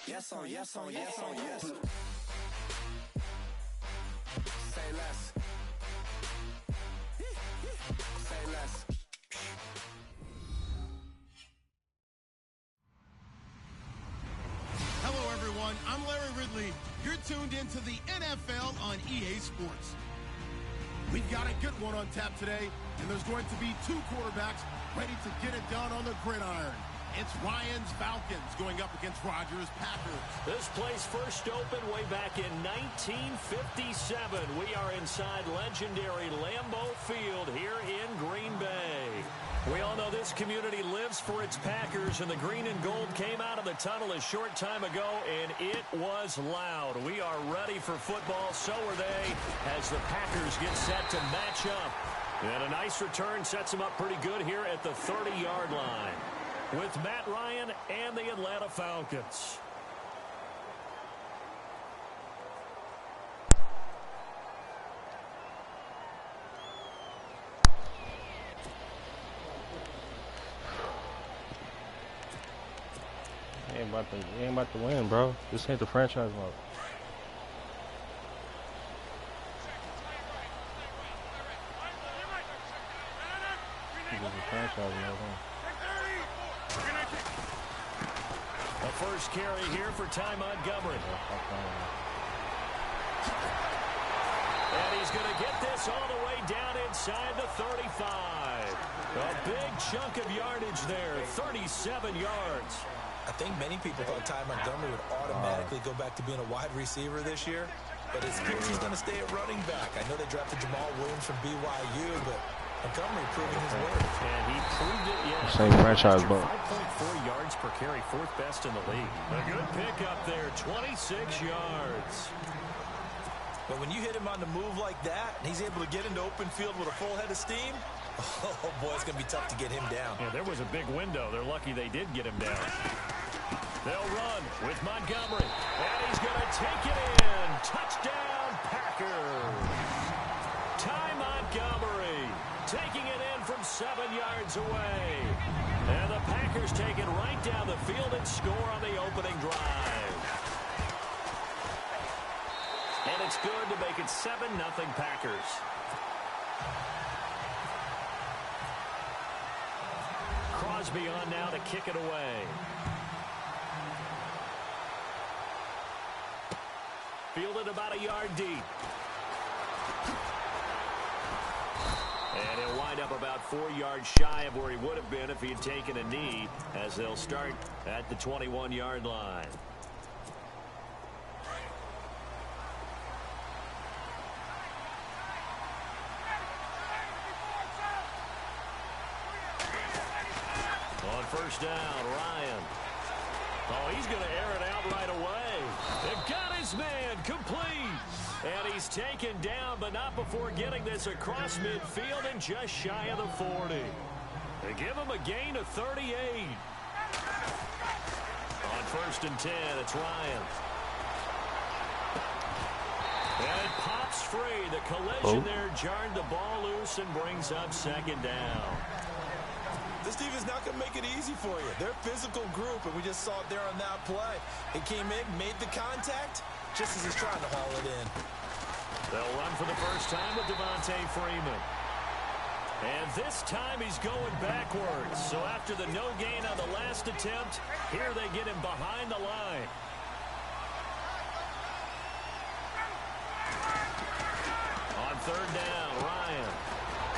Yes on yes on yes on yes. Say less. Say less. Hello, everyone. I'm Larry Ridley. You're tuned into the NFL on EA Sports. We've got a good one on tap today, and there's going to be two quarterbacks ready to get it done on the gridiron. It's Ryan's Falcons going up against Rodgers' Packers. This place first opened way back in 1957. We are inside legendary Lambeau Field here in Green Bay. We all know this community lives for its Packers, and the green and gold came out of the tunnel a short time ago, and it was loud. We are ready for football, so are they, as the Packers get set to match up. And a nice return sets them up pretty good here at the 30-yard line with Matt Ryan and the Atlanta Falcons. You ain't about to win, bro. This ain't the franchise mode. This is the franchise mode, huh? The first carry here for Ty Montgomery. And he's going to get this all the way down inside the 35. A big chunk of yardage there, 37 yards. I think many people thought Ty Montgomery would automatically go back to being a wide receiver this year, but it appears he's going to stay at running back. I know they drafted Jamal Williams from BYU, but Montgomery proving his worth. And he proved it, yes. Same franchise, but 5.4 yards per carry, fourth best in the league. A good pickup there, 26 yards. But when you hit him on the move like that, and he's able to get into open field with a full head of steam, oh boy, it's going to be tough to get him down. Yeah, there was a big window. They're lucky they did get him down. They'll run with Montgomery, and he's going to take it in. Touchdown, Packers. Ty Montgomery taking it in from 7 yards away. And the Packers take it right down the field and score on the opening drive. And it's good to make it 7-0 Packers. Crosby on now to kick it away. Fielded about a yard deep. And he'll wind up about 4 yards shy of where he would have been if he had taken a knee, as they'll start at the 21-yard line. On first down, Ryan. Oh, he's going to air it out right away. They've got his man complete. And he's taken down, but not before getting this across midfield and just shy of the 40. They give him a gain of 38. On first and 10, it's Ryan. And it pops free. The collision there jarred the ball loose and brings up second down. This team is not going to make it easy for you. They're a physical group, and we just saw it there on that play. He came in, made the contact, just as he's trying to haul it in. They'll run for the first time with Devontae Freeman. And this time he's going backwards. So after the no gain on the last attempt, here they get him behind the line. On third down, Ryan.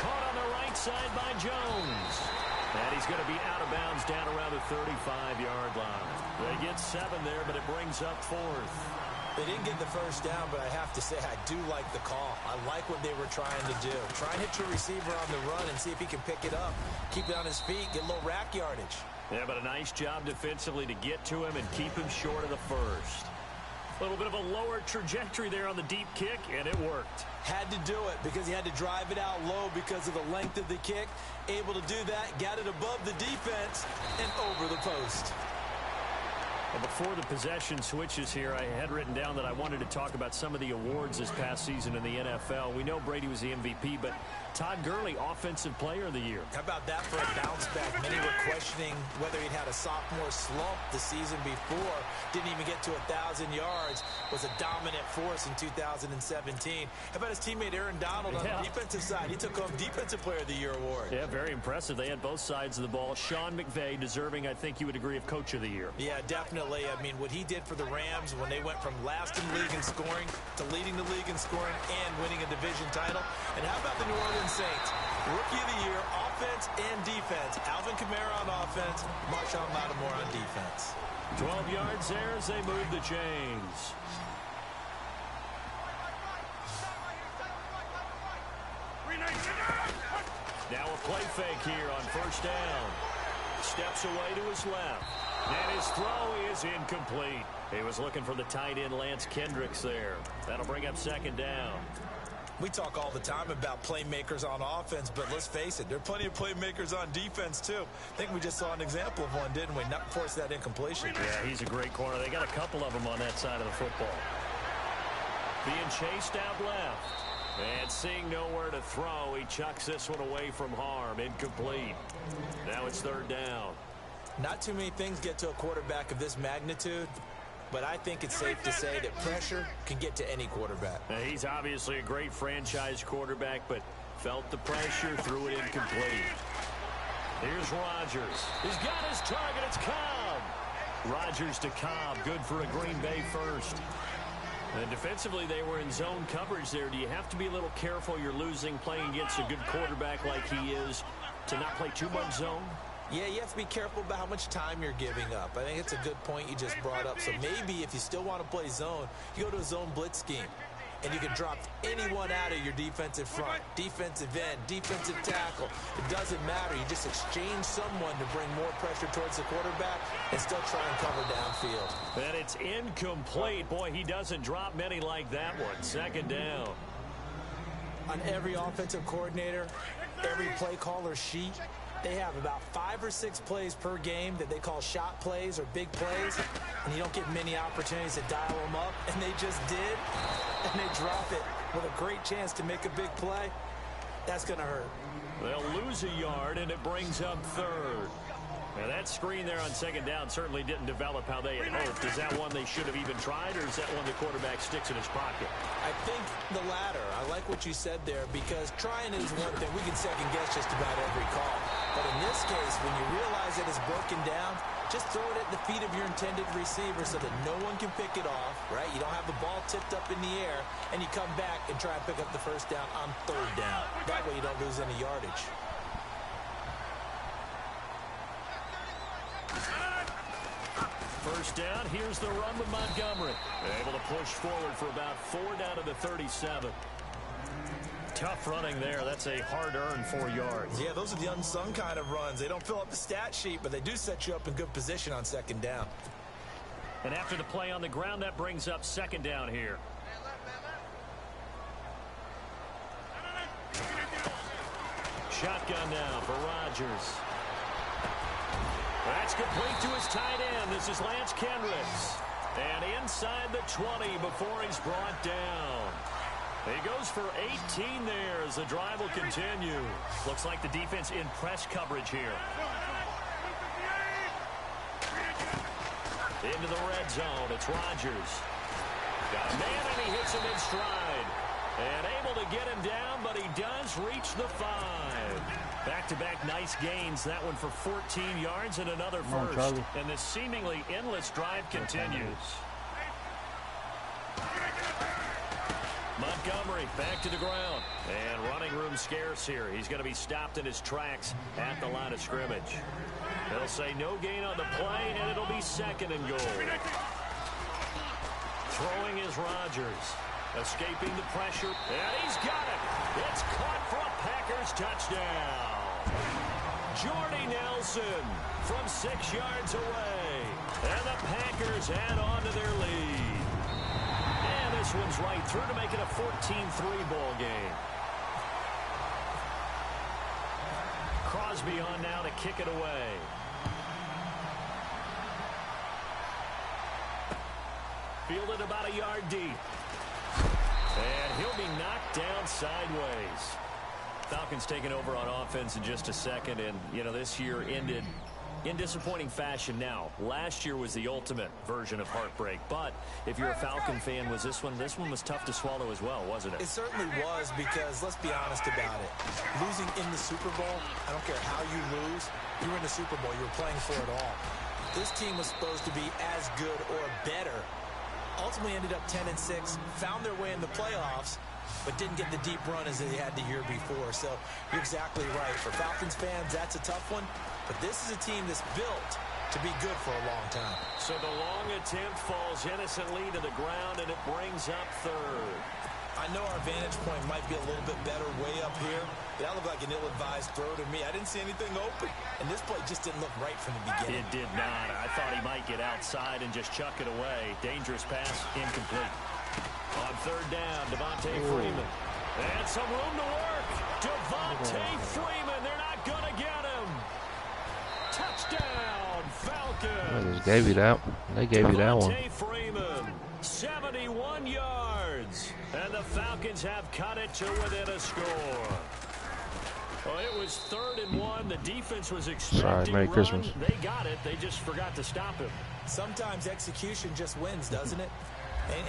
Caught on the right side by Jones. And he's going to be out of bounds down around the 35-yard line. They get 7 there, but it brings up fourth. They didn't get the first down, but I have to say I do like the call. I like what they were trying to do. Try and hit your receiver on the run and see if he can pick it up. Keep it on his feet, get a little rack yardage. Yeah, but a nice job defensively to get to him and keep him short of the first. A little bit of a lower trajectory there on the deep kick, and it worked. Had to do it because he had to drive it out low because of the length of the kick. Able to do that, got it above the defense and over the post. Well, before the possession switches here, I had written down that I wanted to talk about some of the awards this past season in the NFL. We know Brady was the MVP, but Todd Gurley, Offensive Player of the Year. How about that for a bounce back? Many were questioning whether he'd had a sophomore slump the season before. Didn't even get to 1,000 yards. Was a dominant force in 2017. How about his teammate Aaron Donald on the defensive side? He took home Defensive Player of the Year award. Yeah, very impressive. They had both sides of the ball. Sean McVay deserving, I think you would agree, of Coach of the Year. Yeah, definitely. I mean, what he did for the Rams when they went from last in the league in scoring to leading the league in scoring and winning a division title. And how about the New Orleans Saints? Rookie of the Year, offense and defense. Alvin Kamara on offense, Marshawn Lattimore on defense. 12 yards there as they move the chains. Now a play fake here on first down. Steps away to his left. And his throw is incomplete. He was looking for the tight end Lance Kendricks there. That'll bring up second down. We talk all the time about playmakers on offense, but let's face it, there are plenty of playmakers on defense, too. I think we just saw an example of one, didn't we? Not force that incompletion. Yeah, he's a great corner. They got a couple of them on that side of the football. Being chased out left. And seeing nowhere to throw, he chucks this one away from harm. Incomplete. Now it's third down. Not too many things get to a quarterback of this magnitude, but I think it's safe to say that pressure can get to any quarterback. Now, he's obviously a great franchise quarterback, but felt the pressure, threw it incomplete. Here's Rodgers. He's got his target. It's Cobb. Rodgers to Cobb. Good for a Green Bay first. And defensively, they were in zone coverage there. Do you have to be a little careful? You're losing playing against a good quarterback like he is to not play too much zone? Yeah, you have to be careful about how much time you're giving up. I think it's a good point you just brought up. So maybe if you still want to play zone, you go to a zone blitz scheme. And you can drop anyone out of your defensive front, defensive end, defensive tackle. It doesn't matter. You just exchange someone to bring more pressure towards the quarterback and still try and cover downfield. And it's incomplete. Boy, he doesn't drop many like that one. Second down. On every offensive coordinator, every play caller sheet, they have about 5 or 6 plays per game that they call shot plays or big plays, and you don't get many opportunities to dial them up, and they just did, and they drop it with a great chance to make a big play. That's going to hurt. They'll lose a yard, and it brings up third. Now, that screen there on second down certainly didn't develop how they had hoped. Is that one they should have even tried, or is that one the quarterback sticks in his pocket? I think the latter. I like what you said there, because trying is one thing. We can second-guess just about every call. But in this case, when you realize that it's broken down, just throw it at the feet of your intended receiver so that no one can pick it off, right? You don't have the ball tipped up in the air, and you come back and try and pick up the first down on third down. That way you don't lose any yardage. First down, here's the run with Montgomery. Able to push forward for about 4 down to the 37. Tough running there. That's a hard-earned 4 yards. Yeah, those are the unsung kind of runs. They don't fill up the stat sheet, but they do set you up in good position on second down. And after the play on the ground, that brings up second down here. Shotgun now for Rodgers. That's complete to his tight end. This is Lance Kendricks. And inside the 20 before he's brought down. He goes for 18 there as the drive will continue. Looks like the defense in press coverage here. Into the red zone. It's Rodgers. Got a man, and he hits him in stride. And able to get him down, but he does reach the 5. Back-to-back nice gains. That one for 14 yards and another first. And this seemingly endless drive continues. Montgomery back to the ground. And running room scarce here. He's going to be stopped in his tracks at the line of scrimmage. They'll say no gain on the play, and it'll be second and goal. Throwing is Rodgers. Escaping the pressure. And he's got it. It's caught for a Packers touchdown. Jordy Nelson from 6 yards away. And the Packers add on to their lead. And this one's right through to make it a 14-3 ball game. Crosby on now to kick it away. Fielded about a yard deep. And he'll be knocked down sideways. Falcons taking over on offense in just a second, and, you know, this year ended in disappointing fashion now. Last year was the ultimate version of heartbreak, but if you're a Falcon fan, was this one was tough to swallow as well, wasn't it? It certainly was, because let's be honest about it. Losing in the Super Bowl, I don't care how you lose, you were in the Super Bowl, you were playing for it all. This team was supposed to be as good or better. Ultimately ended up 10-6, found their way in the playoffs, but didn't get the deep run as they had the year before. So you're exactly right. For Falcons fans, that's a tough one. But this is a team that's built to be good for a long time. So the long attempt falls innocently to the ground, and it brings up third. I know our vantage point might be a little bit better way up here, but that looked like an ill-advised throw to me. I didn't see anything open, and this play just didn't look right from the beginning. It did not. I thought he might get outside and just chuck it away. Dangerous pass, incomplete. On third down, Devontae Freeman. And some room to work. Devontae Freeman, they're not going to get him. Touchdown, Falcons. I just gave you that. They gave you that one. Devontae Freeman, 71 yards. And the Falcons have cut it to within a score. Well, it was 3rd and 1. The defense was expecting Sorry, Merry run. Christmas. They got it. They just forgot to stop him. Sometimes execution just wins, doesn't it?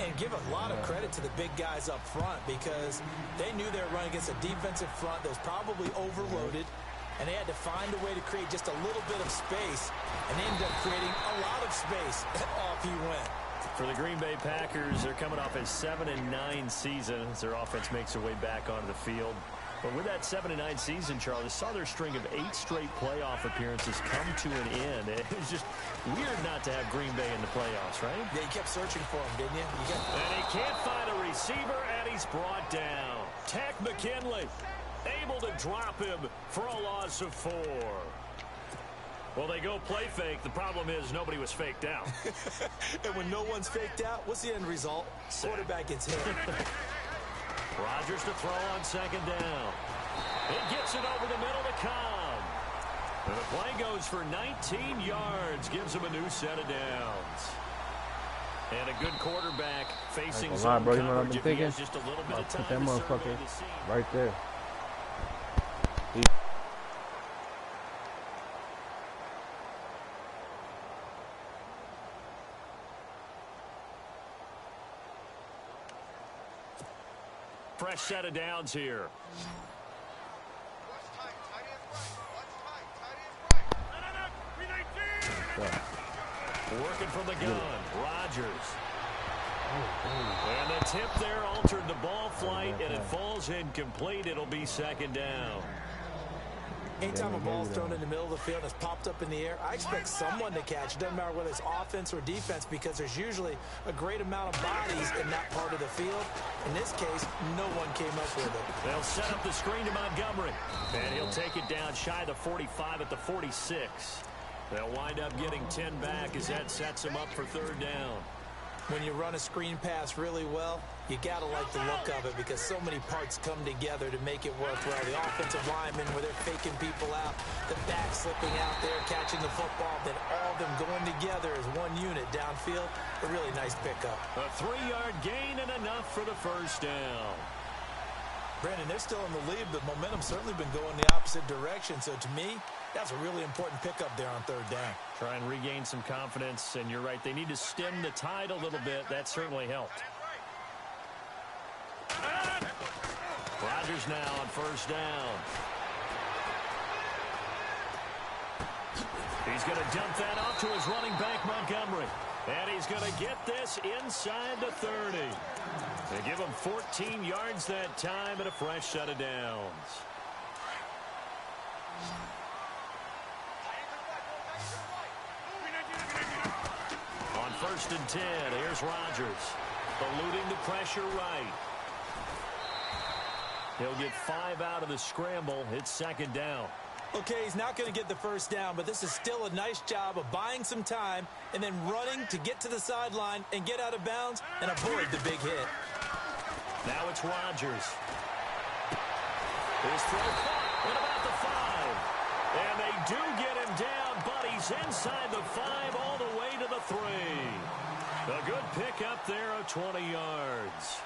And give a lot of credit to the big guys up front, because they knew they were running against a defensive front that was probably overloaded, and they had to find a way to create just a little bit of space, and they ended up creating a lot of space. Off he went. For the Green Bay Packers, they're coming off a 7-9 season as their offense makes their way back onto the field. But with that 7-9 season, Charles, saw their string of 8 straight playoff appearances come to an end. It was just weird not to have Green Bay in the playoffs, right? Yeah, you kept searching for him, didn't you? And he can't find a receiver, and he's brought down. Tech McKinley able to drop him for a loss of 4. Well, they go play fake. The problem is nobody was faked out. And when no one's faked out, what's the end result? Quarterback gets hit. Rodgers to throw on 2nd down. It gets it over the middle to Cobb. And the play goes for 19 yards. Gives him a new set of downs. And a good quarterback facing zone bro, you know what I've coverage. been If he has thinking? just a little bit I'll of put time that to survey motherfucker the scene. right there. Fresh set of downs here. Working from the gun, Rodgers. And the tip there altered the ball flight, and it falls incomplete. It'll be 2nd down. Anytime a ball's thrown in the middle of the field and it's popped up in the air, I expect someone to catch. It doesn't matter whether it's offense or defense, because there's usually a great amount of bodies in that part of the field. In this case, no one came up with it. They'll set up the screen to Montgomery, and he'll take it down shy of the 45 at the 46. They'll wind up getting 10 back as that sets them up for 3rd down. When you run a screen pass really well, you got to like the look of it, because so many parts come together to make it work well. The offensive linemen, where they're faking people out, the back slipping out there, catching the football, then all of them going together as one unit downfield. A really nice pickup. A 3-yard gain and enough for the 1st down. Brandon, they're still in the lead, but momentum's certainly been going the opposite direction. So to me, that's a really important pickup there on 3rd down. Try and regain some confidence, and you're right, they need to stem the tide a little bit. That certainly helped. Rodgers now on 1st down. He's going to dump that off to his running back, Montgomery. And he's going to get this inside the 30. They give him 14 yards that time and a fresh set of downs. On 1st and 10, here's Rodgers. Eluding the pressure right. He'll get 5 out of the scramble. It's 2nd down. Okay, he's not going to get the 1st down, but this is still a nice job of buying some time and then running to get to the sideline and get out of bounds and avoid the big hit. Now it's Rodgers. His throw caught at about the 5. And they do get him down, but he's inside the 5 all the way to the 3. A good pickup there of 20 yards.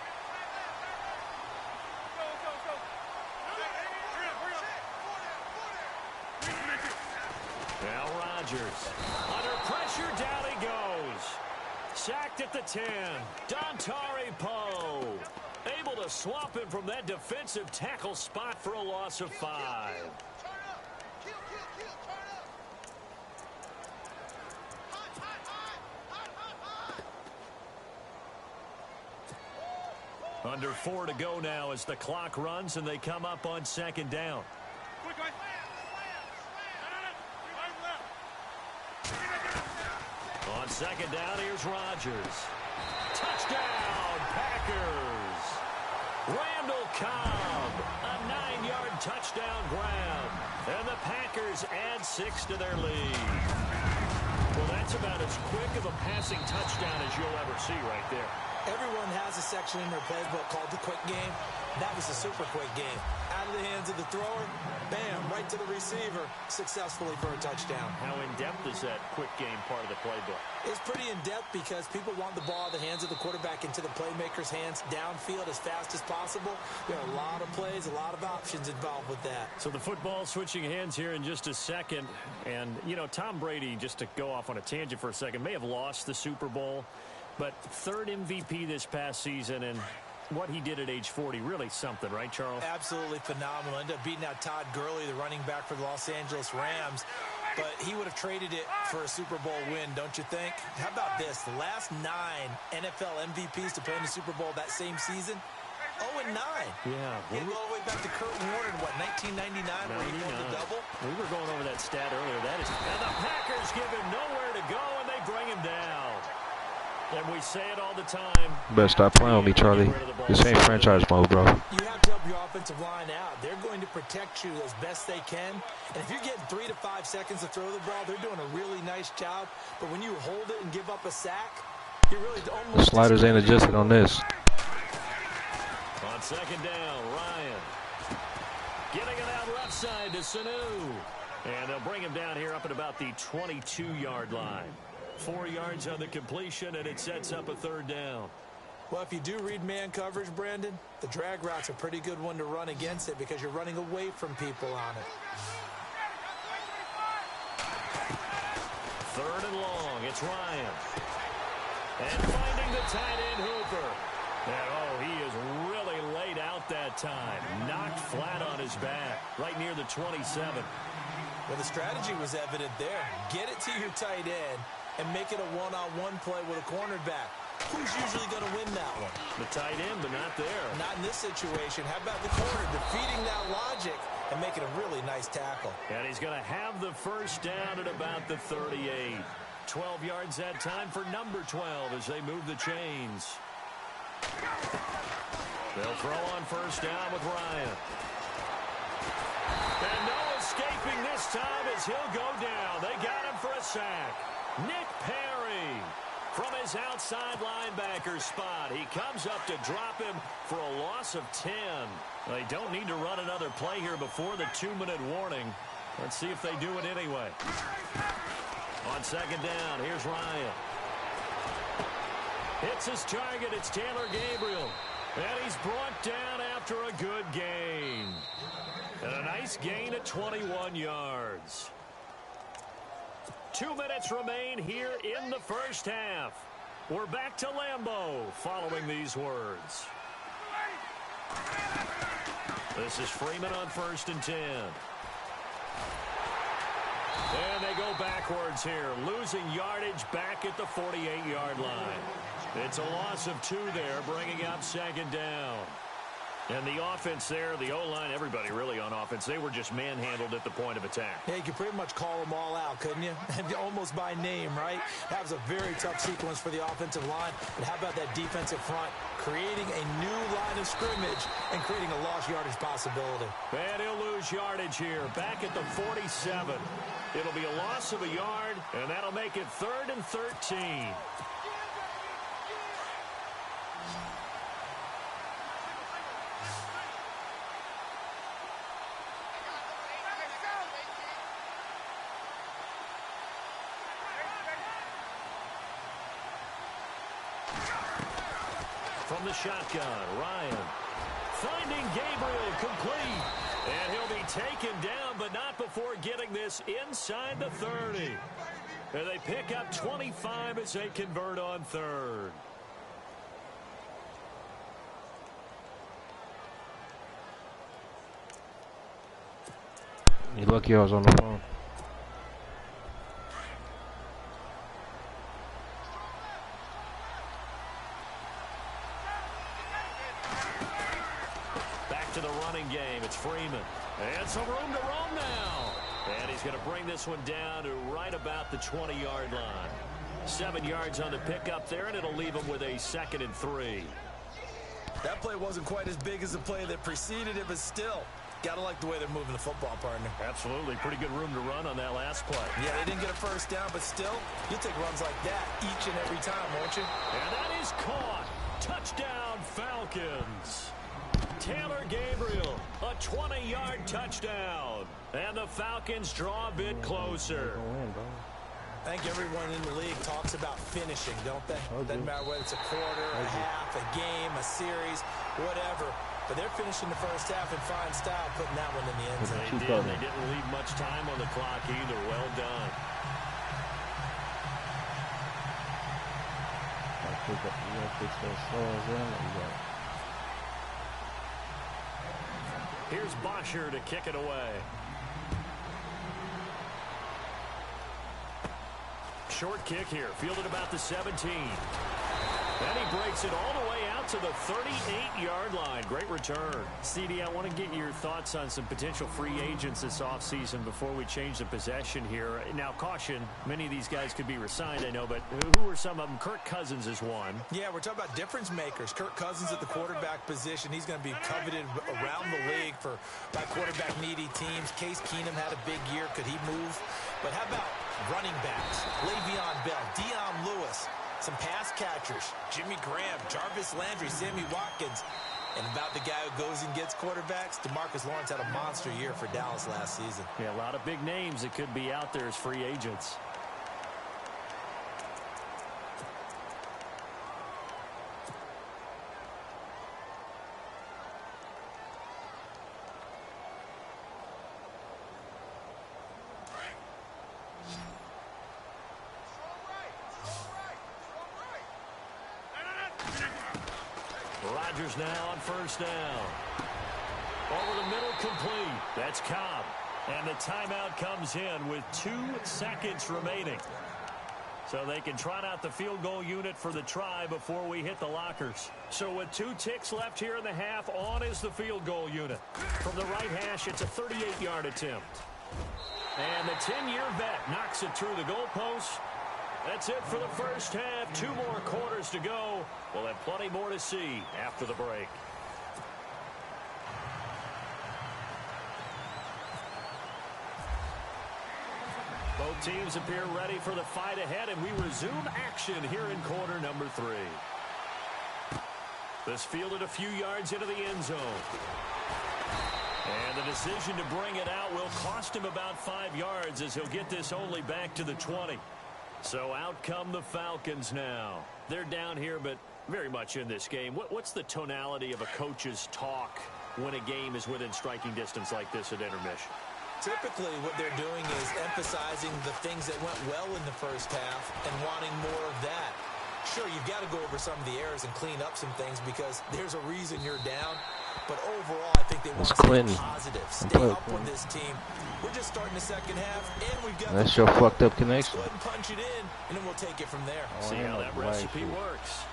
Now Rodgers. Under pressure, down he goes. Sacked at the 10. Dontari Poe. Able to swap him from that defensive tackle spot for a loss of 5. Under 4 to go now as the clock runs and they come up on second down. On second down, here's Rodgers. Touchdown, Packers. Randall Cobb, a 9-yard touchdown grab. And the Packers add 6 to their lead. Well, that's about as quick of a passing touchdown as you'll ever see right there. Everyone has a section in their playbook called the quick game. That was a super quick game. Out of the hands of the thrower, bam, right to the receiver, successfully for a touchdown. How in-depth is that quick game part of the playbook? It's pretty in-depth because people want the ball in the hands of the quarterback into the playmaker's hands downfield as fast as possible. There are a lot of plays, a lot of options involved with that. So the football switching hands here in just a second. And, you know, Tom Brady, just to go off on a tangent for a second, may have lost the Super Bowl. But third MVP this past season, and what he did at age 40, really something, right, Charles? Absolutely phenomenal. Ended up beating out Todd Gurley, the running back for the Los Angeles Rams. But he would have traded it for a Super Bowl win, don't you think? How about this? The last 9 NFL MVPs to play in the Super Bowl that same season, 0-9. Yeah. You go all the way back to Kurt Warner in, what, 1999, where he won the double? We were going over that stat earlier. That is, and the Packers give him nowhere to go, and they bring him down. And we say it all the time. Better stop playing with me, Charlie. This ain't franchise mode, bro. You have to help your offensive line out. They're going to protect you as best they can. And if you're getting 3 to 5 seconds to throw the ball, they're doing a really nice job. But when you hold it and give up a sack, you're really almost... The sliders ain't adjusted on this. On second down, Ryan. Getting it out left side to Sanu. And they'll bring him down here up at about the 22-yard line. 4 yards on the completion, and it sets up a third down. Well, if you do read man coverage, Brandon, the drag route's a pretty good one to run against it because you're running away from people on it. Third and long, it's Ryan. And finding the tight end, Hooper. And, oh, he is really laid out that time. Knocked flat on his back, right near the 27. Well, the strategy was evident there. Get it to your tight end and make it a one-on-one play with a cornerback. Who's usually going to win that one? The tight end, but not there. Not in this situation. How about the corner defeating that logic and making a really nice tackle? And he's going to have the first down at about the 38. 12 yards that time for number 12 as they move the chains. They'll throw on first down with Ryan. And no escaping this time as he'll go down. They got him for a sack. Nick Perry from his outside linebacker spot. He comes up to drop him for a loss of 10. They don't need to run another play here before the 2-minute warning. Let's see if they do it anyway. On second down, here's Ryan. Hits his target. It's Taylor Gabriel. And he's brought down after a good gain. And a nice gain at 21 yards. 2 minutes remain here in the first half. We're back to Lambeau following these words. This is Freeman on 1st and 10. And they go backwards here, losing yardage back at the 48-yard line. It's a loss of 2 there, bringing up second down. And the offense there, the O-line, everybody really on offense, they were just manhandled at the point of attack. Yeah, you could pretty much call them all out, couldn't you? Almost by name, right? That was a very tough sequence for the offensive line. But how about that defensive front? Creating a new line of scrimmage and creating a lost yardage possibility. And he'll lose yardage here, back at the 47. It'll be a loss of a yard, and that'll make it 3rd and 13. From the shotgun, Ryan. Finding Gabriel complete. And he'll be taken down, but not before getting this inside the 30. And they pick up 25 as they convert on third. You lucky I was on the phone. Back to the running game. It's Freeman. And some room to roam now. And he's going to bring this one down to right about the 20-yard line. 7 yards on the pickup there, and it'll leave him with a 2nd and 3. That play wasn't quite as big as the play that preceded it, but still, gotta like the way they're moving the football, partner. Absolutely. Pretty good room to run on that last play. Yeah, they didn't get a first down, but still, you'll take runs like that each and every time, won't you? And that is caught. Touchdown, Falcons. Taylor Gabriel, a 20-yard touchdown. And the Falcons draw a bit closer. I think everyone in the league talks about finishing, don't they? Doesn't matter whether it's a quarter, a half, a game, a series, whatever. But they're finishing the first half in fine style, putting that one in the end zone. They didn't leave much time on the clock either. Well done. Here's Bosher to kick it away. Short kick here, fielded about the 17. And he breaks it all the way out to the 38-yard line. Great return. CD, I want to get your thoughts on some potential free agents this offseason before we change the possession here. Now, caution, many of these guys could be re-signed, I know, but who are some of them? Kirk Cousins is one. Yeah, we're talking about difference makers. Kirk Cousins at the quarterback position. He's going to be coveted around the league by quarterback-needy teams. Case Keenum had a big year. Could he move? But how about running backs? Le'Veon Bell, Dion Lewis. Some pass catchers, Jimmy Graham, Jarvis Landry, Sammy Watkins. And about the guy who goes and gets quarterbacks, DeMarcus Lawrence had a monster year for Dallas last season. Yeah, a lot of big names that could be out there as free agents. Rodgers now on first down. Over the middle, complete. That's Cobb. And the timeout comes in with 2 seconds remaining. So they can trot out the field goal unit for the try before we hit the lockers. So with 2 ticks left here in the half, on is the field goal unit. From the right hash, it's a 38-yard attempt. And the 10-year vet knocks it through the goalpost. That's it for the first half. 2 more quarters to go. We'll have plenty more to see after the break. Both teams appear ready for the fight ahead, and we resume action here in quarter number 3. This fielded a few yards into the end zone. And the decision to bring it out will cost him about 5 yards as he'll get this only back to the 20. So out come the Falcons now. They're down here, but very much in this game. What's the tonality of a coach's talk when a game is within striking distance like this at intermission? Typically, what they're doing is emphasizing the things that went well in the first half and wanting more of that. Sure, you've got to go over some of the errors and clean up some things because there's a reason you're down. But overall, I think they want to stay positive, stay up on this team. We're just starting the second half, and we've got that's your fucked up connection. Go ahead and punch it in, and then we'll take it from there. See how that recipe works.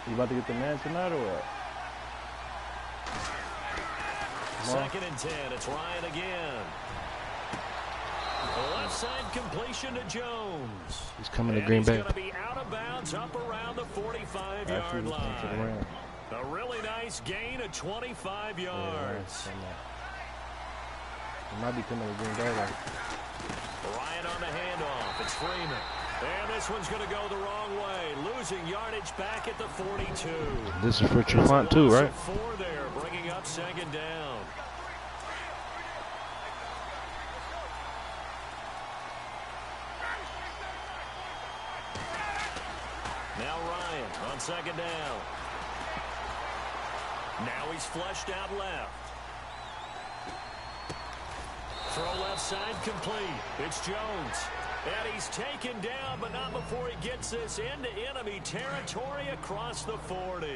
You about to get the man tonight or what? 2nd and 10. It's Ryan again. The left side completion to Jones. He's coming to Green Bay. He's going to be out of bounds up around the 45-yard line. A really nice gain of 25 yards. He might be coming to Green Bay. Ryan on the handoff. It's Freeman. And this one's going to go the wrong way. Losing yardage back at the 42. This is for Trufant too, right? 4 there, bringing up 2nd down. Now on second down. Now he's flushed out left. Throw left side complete. It's Jones. And he's taken down, but not before he gets this into enemy territory across the 40.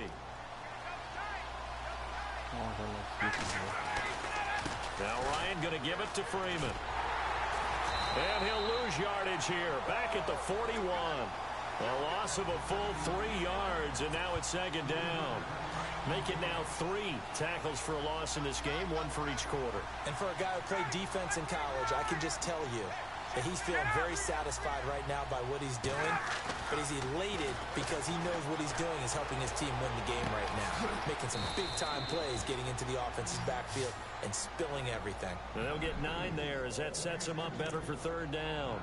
Now Ryan going to give it to Freeman. And he'll lose yardage here. Back at the 41. A loss of a full 3 yards, and now it's second down. Make it now 3 tackles for a loss in this game, 1 for each quarter. And for a guy who played defense in college, I can just tell you that he's feeling very satisfied right now by what he's doing. But he's elated because he knows what he's doing is helping his team win the game right now. Making some big-time plays, getting into the offense's backfield and spilling everything. And they'll get 9 there as that sets them up better for third down.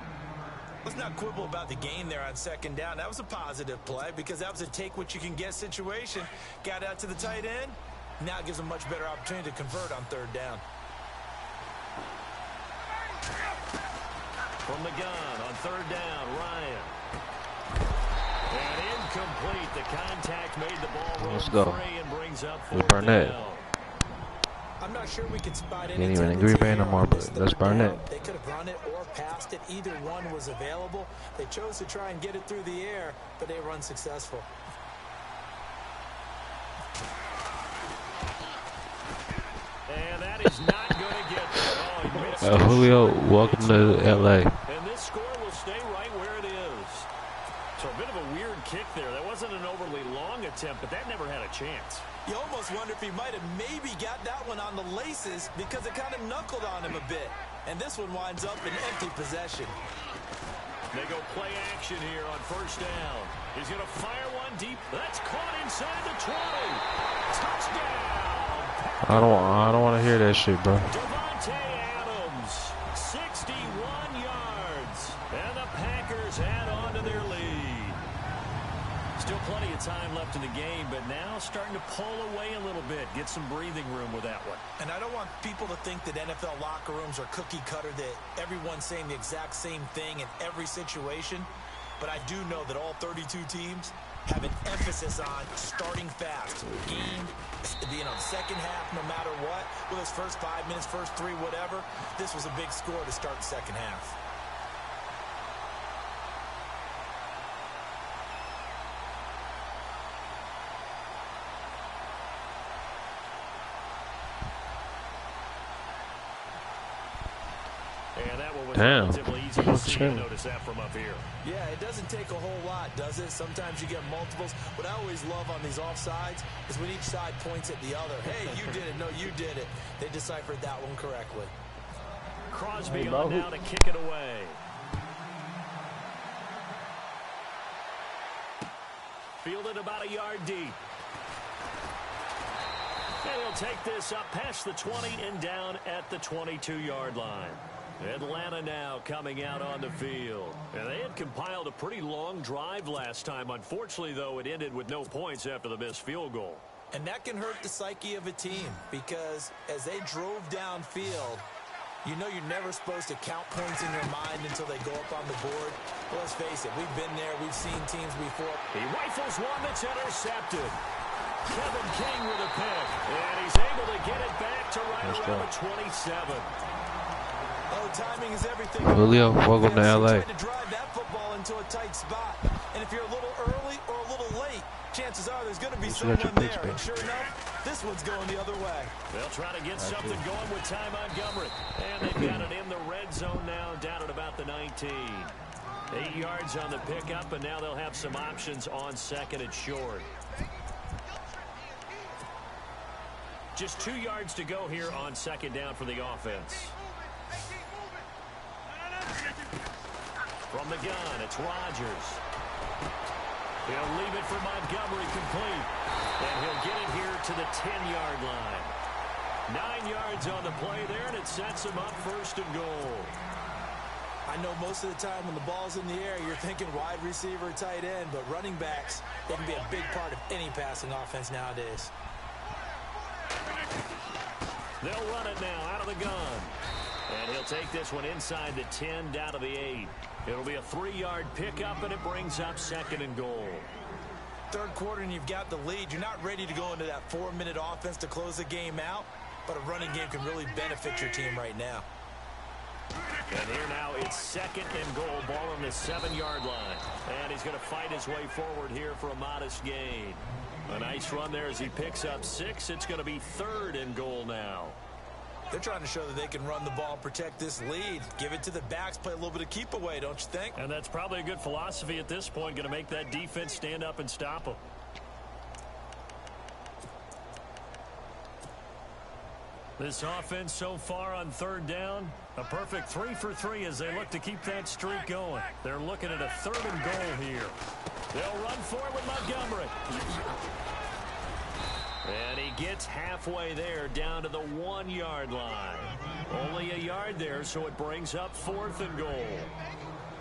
Let's not quibble about the gain there on second down. That was a positive play because that was a take-what-you-can-get situation. Got out to the tight end. Now it gives them much better opportunity to convert on third down. From the gun on third down, Ryan. And incomplete. The contact made the ball roll free and brings up fourth down. I'm not sure we could spot Ain't even in Green Bay no more, but that's Barnett. They could have run it or passed it. Either one was available. They chose to try and get it through the air, but they were unsuccessful. And that is not going to get there. Oh, Julio, welcome to L.A. And this score will stay right where it is. So a bit of a weird kick there. That wasn't an overly long attempt, but that never had a chance. You almost wonder if he might have maybe got that one on the laces because it kind of knuckled on him a bit. And this one winds up in empty possession. They go play action here on first down. He's going to fire one deep. That's caught inside the 20. Touchdown. I don't want to hear that shit, bro. Devontae Adams, 61 yards. And the Packers add on to their lead. Still plenty of time left in the game, but now starting to pull away a little bit. Get some breathing room with that one. And I don't want people to think that NFL locker rooms are cookie cutter, that everyone's saying the exact same thing in every situation. But I do know that all 32 teams have an emphasis on starting fast. Game, second half, no matter what. Whether it's first 5 minutes, first 3, whatever. This was a big score to start the second half. And that one was Damn. relatively easy to see. You notice that from up here. Yeah, it doesn't take a whole lot, does it? Sometimes you get multiples. What I always love on these offsides is when each side points at the other. Hey, you did it. No, you did it. They deciphered that one correctly. Crosby on now to kick it away. Fielded about a yard deep. And he'll take this up past the 20 and down at the 22-yard line. Atlanta now coming out on the field. And they had compiled a pretty long drive last time. Unfortunately, though, it ended with no points after the missed field goal. And that can hurt the psyche of a team because as they drove downfield, you know you're never supposed to count points in your mind until they go up on the board. But let's face it, we've been there. We've seen teams before. He rifles one that's intercepted. Kevin King with a pick. And he's able to get it back to right around the 27. Oh, timing is everything. Julio, welcome to L.A. Trying to drive that football into a tight spot. And if you're a little early or a little late, chances are there's going to be someone there. And sure enough, this one's going the other way. They'll try to get something going with Ty Montgomery. And they've got it in the red zone now, down at about the 19. 8 yards on the pickup, and now they'll have some options on second and short. Just 2 yards to go here on second down for the offense. From the gun, it's Rodgers. He'll leave it for Montgomery complete. And he'll get it here to the 10-yard line. 9 yards on the play there, and it sets him up first and goal. I know most of the time when the ball's in the air, you're thinking wide receiver, tight end, but running backs, they can be a big part of any passing offense nowadays. They'll run it now out of the gun. And he'll take this one inside the 10 down to the 8. It'll be a 3-yard pickup, and it brings up second and goal. Third quarter and you've got the lead. You're not ready to go into that 4-minute offense to close the game out, but a running game can really benefit your team right now. And here now it's 2nd and goal, ball on the 7-yard line. And he's going to fight his way forward here for a modest gain. A nice run there as he picks up 6. It's going to be 3rd and goal now. They're trying to show that they can run the ball and protect this lead. Give it to the backs, play a little bit of keep away, don't you think? And that's probably a good philosophy at this point, going to make that defense stand up and stop them. This offense so far on 3rd down, a perfect 3 for 3 as they look to keep that streak going. They're looking at a 3rd and goal here. They'll run for it with Montgomery. And he gets halfway there down to the 1-yard line. Only a yard there, so it brings up 4th and goal.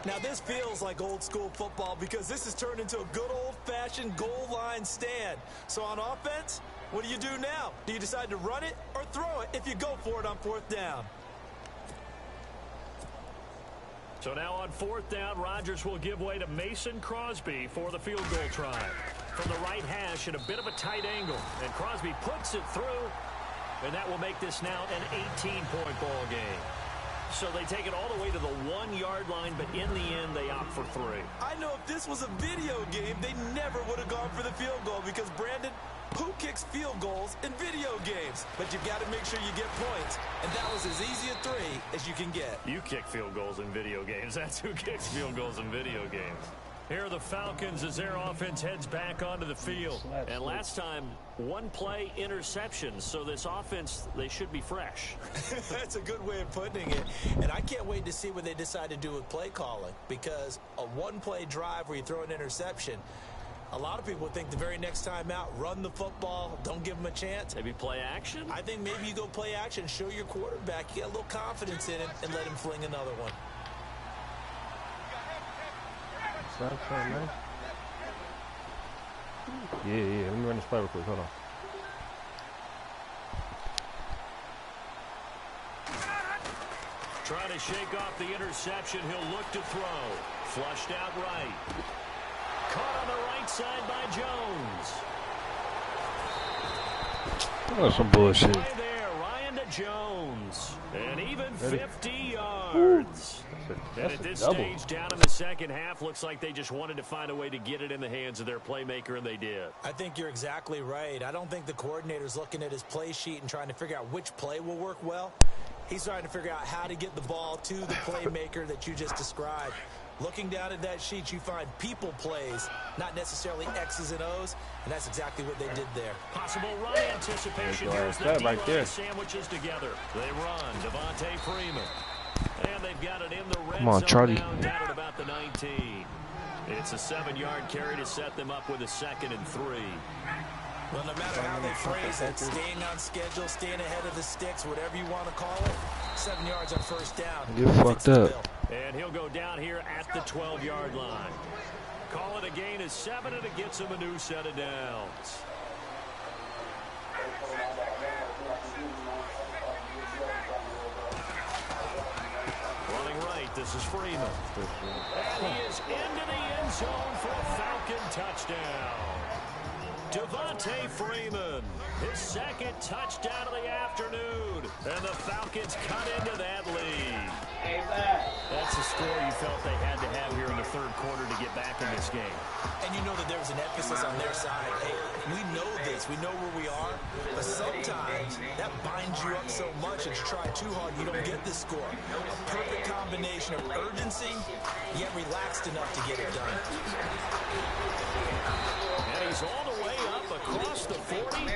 Now this feels like old school football because this has turned into a good old-fashioned goal line stand. So on offense, what do you do now? Do you decide to run it or throw it if you go for it on 4th down? So now on 4th down, Rodgers will give way to Mason Crosby for the field goal try. From the right hash at a bit of a tight angle. And Crosby puts it through. And that will make this now an 18-point ball game. So they take it all the way to the 1-yard line, but in the end, they opt for 3. I know if this was a video game, they never would have gone for the field goal because, Brandon, who kicks field goals in video games? But you've got to make sure you get points, and that was as easy a 3 as you can get. You kick field goals in video games. That's who kicks field goals in video games. Here are the Falcons as their offense heads back onto the field. And last time, 1-play interception. So this offense, they should be fresh. That's a good way of putting it. And I can't wait to see what they decide to do with play calling. Because a 1-play drive where you throw an interception, a lot of people think the very next time out, run the football, don't give them a chance. Maybe play action? I think maybe you go play action, show your quarterback, you get a little confidence in him, and let him fling another one. Man. Yeah. Let me run this play real quick. Hold on. Trying to shake off the interception. He'll look to throw. Flushed out right. Caught on the right side by Jones. Oh, some bullshit. Right there, Ryan to Jones. And even 50 yards. And at this stage, down in the second half, looks like they just wanted to find a way to get it in the hands of their playmaker, and they did. I think you're exactly right. I don't think the coordinator's looking at his play sheet and trying to figure out which play will work well. He's trying to figure out how to get the ball to the playmaker that you just described. Looking down at that sheet, you find people plays, not necessarily X's and O's, and that's exactly what they did there. Possible run anticipation here as the D-line sandwiches together. They run, Devontae Freeman. And they've got it in the red zone Charlie. down at about the 19. It's a 7-yard carry to set them up with a 2nd and 3. Well, no matter how they phrase it, staying on schedule, staying ahead of the sticks, whatever you want to call it, 7 yards on 1st down. You fucked up. And he'll go down here at the 12-yard line. Call it a gain of 7, and it gets him a new set of downs. Running right, this is Freeman. And he is into the end zone for a Falcon touchdown. Devontae Freeman, his 2nd touchdown of the afternoon. And the Falcons cut into that lead. That's a score you felt they had to have here in the 3rd quarter to get back in this game. And you know that there was an emphasis on their side. Hey, we know this. We know where we are. But sometimes that binds you up so much that you try too hard, you don't get this score. A perfect combination of urgency, yet relaxed enough to get it done. And he's all the way up across the 40.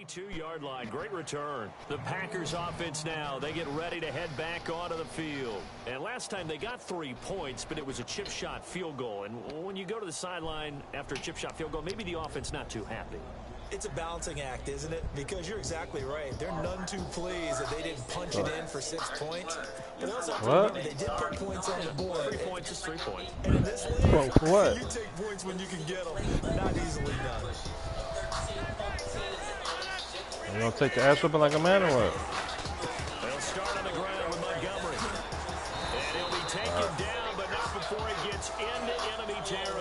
32-yard line. Great return. The Packers offense now. They get ready to head back onto the field. And last time they got 3 points, but it was a chip shot field goal. And when you go to the sideline after a chip shot field goal, maybe the offense not too happy. It's a balancing act, isn't it? Because you're exactly right. They're none too pleased that they didn't punch it in for 6 points. But they also have to remember they did put points on the board. 3 points is 3 points. And in this league, what? you take points when you can get them. Not easily done. You gonna take the ass whipping like a man or what? They'll start on the ground with Montgomery. And he'll be taken down, but not before he gets into enemy territory.